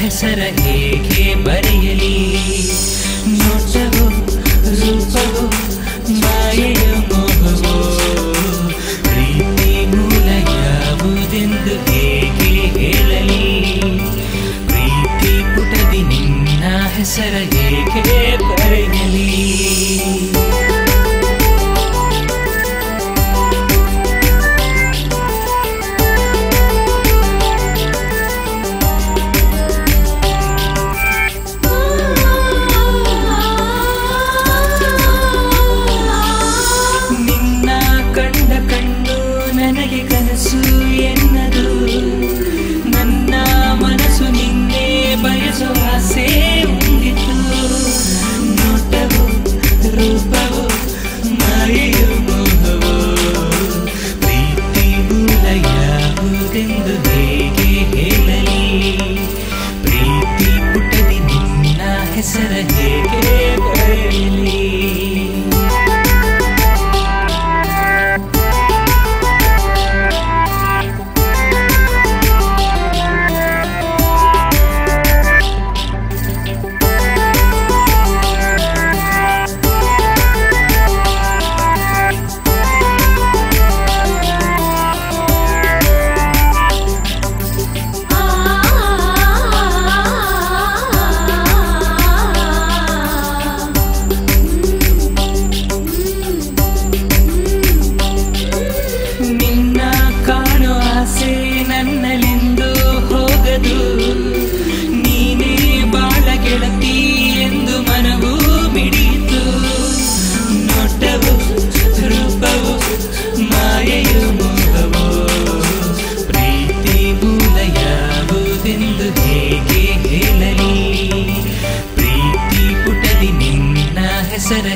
ಹೆಸರ ಹೇಗೆ ಬರೆಯಲಿ ನೋಟವೋ ರೂಪವೋ ಮಾಯೆಯ ಮೋಹವೋ ಪ್ರೀತಿ ಮೂಲ ಯಾವುದೆಂದು ಹೇಗೆ ಹೇಳಲಿ ಪ್ರೀತಿ ಪುಟದಿ ನಿನ್ನ ಹೆಸರ ಹೇಗೆ ಬರೆಯಲಿ ಕನಸು ಎನ್ನದು ನನ್ನ ಮನಸ್ಸು ನಿನ್ನೆ ಬಯಸುವ ಆಸೆ ಉಂಡಿತು ನೋಟವೋ ರೂಪವೋ ಮಾಯೆಯೋ ಮೋಹವೋ ಪ್ರೀತಿ ಮೂಲ ಯಾವುದೆಂದು ಹೇಗೆ ಹೇಳಲಿ ಪ್ರೀತಿ ಪುಟದಿ ನಿನ್ನ ಹೆಸರ ಹೇಗೆ ಬರೆಯಲಿ ನನ್ನಲಿಂದು ಹೋಗದು ನೀನೇ ಬಾಳ ಗೆಳತಿ ಎಂದು ಮನವು ಮಿಡಿಯಿತು ನೋಟವೋ ರೂಪವೋ ಮಾಯೆಯೋ ಮೋಹವೋ ಪ್ರೀತಿ ಮೂಲ ಯಾವುದೆಂದು ಹೇಗೆ ಹೇಳಲಿ ಪ್ರೀತಿ ಪುಟದಿ ನಿನ್ನ ಹೆಸರ